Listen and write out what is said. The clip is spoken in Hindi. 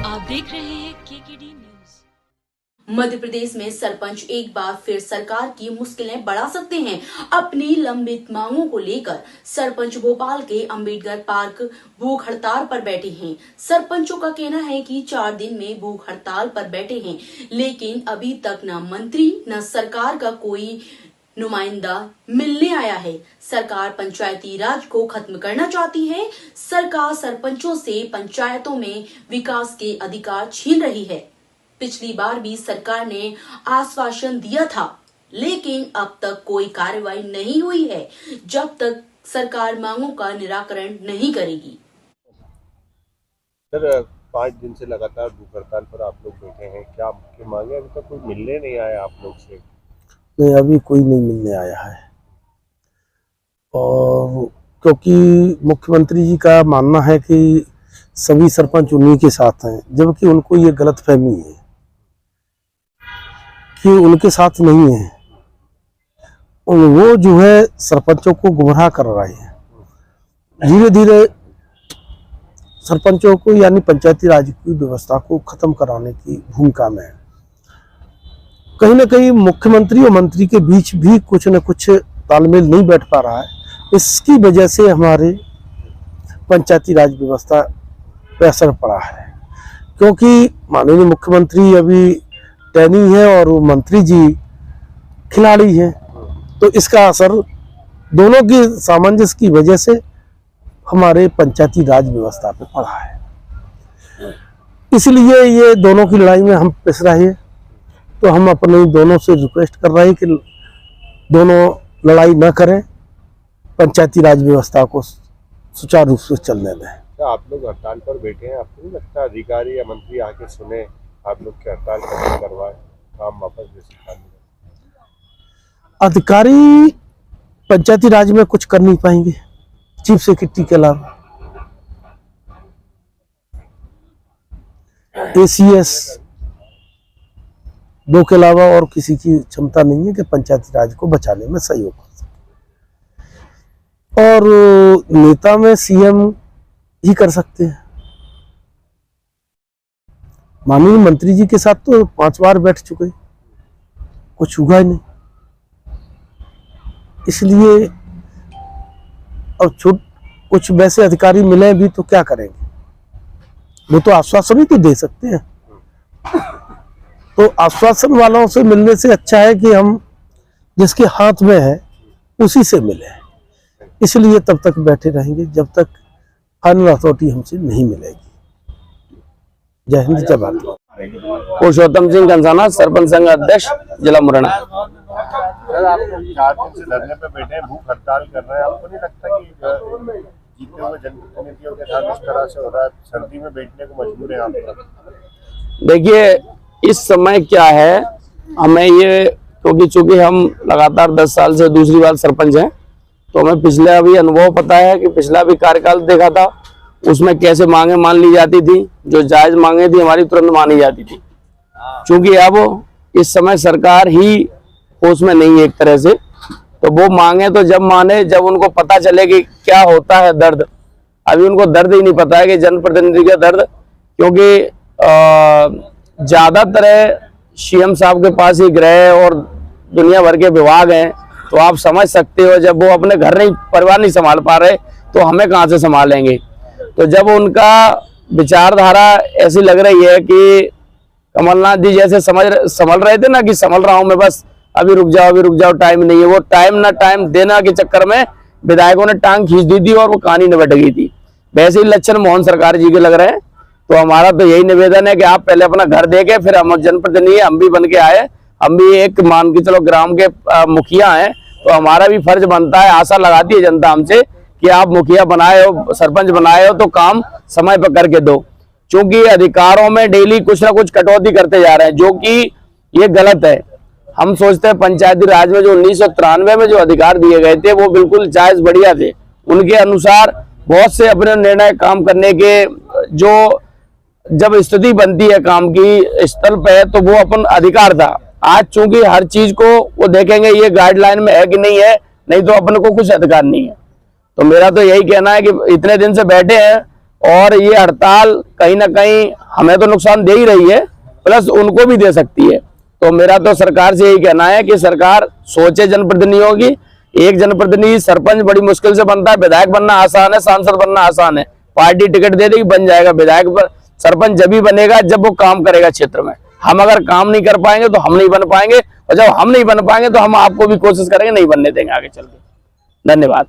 आप देख रहे हैं केकेडी न्यूज। मध्य प्रदेश में सरपंच एक बार फिर सरकार की मुश्किलें बढ़ा सकते हैं। अपनी लंबित मांगों को लेकर सरपंच भोपाल के अंबेडकर पार्क भूख हड़ताल पर बैठे हैं। सरपंचों का कहना है कि 4 दिन में भूख हड़ताल पर बैठे हैं, लेकिन अभी तक न मंत्री न सरकार का कोई नुमाइंदा मिलने आया है। सरकार पंचायती राज को खत्म करना चाहती है। सरकार सरपंचों से पंचायतों में विकास के अधिकार छीन रही है। पिछली बार भी सरकार ने आश्वासन दिया था, लेकिन अब तक कोई कार्रवाई नहीं हुई है, जब तक सरकार मांगों का निराकरण नहीं करेगी। सर, 5 दिन से लगातार भूख हड़ताल पर आप लोग बैठे हैं, क्या आपकी मांगे अभी तक कोई मिलने नहीं आया आप लोग से? नहीं, अभी कोई नहीं मिलने आया है। और क्योंकि मुख्यमंत्री जी का मानना है कि सभी सरपंच उन्हीं के साथ हैं, जबकि उनको ये गलतफहमी है कि उनके साथ नहीं है। वो जो है सरपंचों को गुमराह कर रहे हैं। धीरे धीरे सरपंचों को यानी पंचायती राज की व्यवस्था को खत्म कराने की भूमिका में है। कहीं ना कहीं मुख्यमंत्री और मंत्री के बीच भी कुछ न कुछ तालमेल नहीं बैठ पा रहा है। इसकी वजह से हमारे पंचायती राज व्यवस्था पर असर पड़ा है, क्योंकि माननीय मुख्यमंत्री अभी टैनी है और मंत्री जी खिलाड़ी हैं, तो इसका असर दोनों की सामंजस्य की वजह से हमारे पंचायती राज व्यवस्था पे पड़ा है। इसलिए ये दोनों की लड़ाई में हम पिस रहे हैं। तो हम अपने दोनों से रिक्वेस्ट कर रहे हैं कि दोनों लड़ाई न करें, पंचायती राज व्यवस्था को सुचारू रूप से चलने दें। क्या आप लोग हड़ताल पर बैठे हैं? आपको नहीं लगता अधिकारी या मंत्री आके सुने आप लोग की हड़ताल खत्म करवाए, काम वापस जैसे खाली? अधिकारी पंचायती राज में कुछ कर नहीं पाएंगे चीफ सेक्रेटरी के अलावा। ACS 2 के अलावा और किसी की क्षमता नहीं है कि पंचायती राज को बचाने में सहयोग कर सके। और नेता में CM ही कर सकते हैं। माननीय मंत्री जी के साथ तो 5 बार बैठ चुके, कुछ हुआ ही नहीं। इसलिए अब कुछ वैसे अधिकारी मिले भी तो क्या करेंगे? वो तो आश्वासन ही तो दे सकते हैं। तो आश्वासन वालों से मिलने से अच्छा है कि हम जिसके हाथ में है उसी से मिले। इसलिए तब तक बैठे रहेंगे जब तक फाइनल अथॉरिटी हमसे नहीं मिलेगी। जय हिंद, जय भारत। पुरुषोत्तम सिंह कंसाना, सरपंच संघ अध्यक्ष, जिला मुरैना। सर, आप 4 दिन से धरने पे बैठे हैं, भूख हड़ताल कर रहे हैं, आपको नहीं लगता कि जीते हुए जनप्रतिनिधियों के साथ इस तरह से हो रहा है? सर्दी में बैठने को मजबूर है आप लोग? देखिए, इस समय क्या है, हमें ये क्योंकि चूंकि हम लगातार 10 साल से दूसरी बार सरपंच हैं, तो हमें पिछला भी अनुभव पता है कि पिछला भी कार्यकाल देखा था, उसमें कैसे मांगे मान ली जाती थी। जो जायज मांगे थी हमारी तुरंत मानी जाती थी। चूंकि अब इस समय सरकार ही होश में नहीं है एक तरह से, तो वो मांगे तो जब माने जब उनको पता चले कि क्या होता है दर्द। अभी उनको दर्द ही नहीं पता है कि जनप्रतिनिधि का दर्द, क्योंकि ज्यादातर CM साहब के पास ही गृह और दुनिया भर के विभाग हैं, तो आप समझ सकते हो जब वो अपने घर नहीं परिवार नहीं संभाल पा रहे तो हमें कहाँ से संभालेंगे। तो जब उनका विचारधारा ऐसी लग रही है कि कमलनाथ जी जैसे संभल रहे थे ना कि संभल रहा हूं मैं, बस अभी रुक जाओ, टाइम नहीं है। वो टाइम देना के चक्कर में विधायकों ने टांग खींच दी थी और वो कहानी न बैठ गई थी। वैसे ही लक्षण मोहन सरकार जी के लग रहे हैं। तो हमारा तो यही निवेदन है कि आप पहले अपना घर देके फिर हम जनप्रतिनिधि हम भी बन के आए, हम भी एक मान के चलो ग्राम के मुखिया हैं, तो हमारा भी फर्ज बनता है। आशा लगाती है जनता हमसे कि आप मुखिया बनाए हो, सरपंच बनाए हो तो काम समय पर करके दो। क्योंकि अधिकारों में डेली कुछ ना कुछ कटौती करते जा रहे हैं, जो कि ये गलत है। हम सोचते हैं पंचायती राज में जो 1993 में जो अधिकार दिए गए थे वो बिल्कुल जायज बढ़िया थे। उनके अनुसार बहुत से अपने निर्णय काम करने के जो जब स्थिति बनती है काम की स्थल पे तो वो अपन अधिकार था। आज चूंकि हर चीज को वो देखेंगे ये गाइडलाइन में है कि नहीं है, नहीं तो अपन को कुछ अधिकार नहीं है। तो मेरा तो यही कहना है कि इतने दिन से बैठे हैं और ये हड़ताल कहीं ना कहीं हमें तो नुकसान दे ही रही है, प्लस उनको भी दे सकती है। तो मेरा तो सरकार से यही कहना है कि सरकार सोचे जनप्रतिनिधियों की। एक जनप्रतिनिधि सरपंच बड़ी मुश्किल से बनता है, विधायक बनना आसान है, सांसद बनना आसान है। पार्टी टिकट दे देगी, बन जाएगा विधायक, पर सरपंच जब ही बनेगा जब वो काम करेगा क्षेत्र में। हम अगर काम नहीं कर पाएंगे तो हम नहीं बन पाएंगे, और जब हम नहीं बन पाएंगे तो हम आपको भी कोशिश करेंगे नहीं बनने देंगे आगे चल के। धन्यवाद।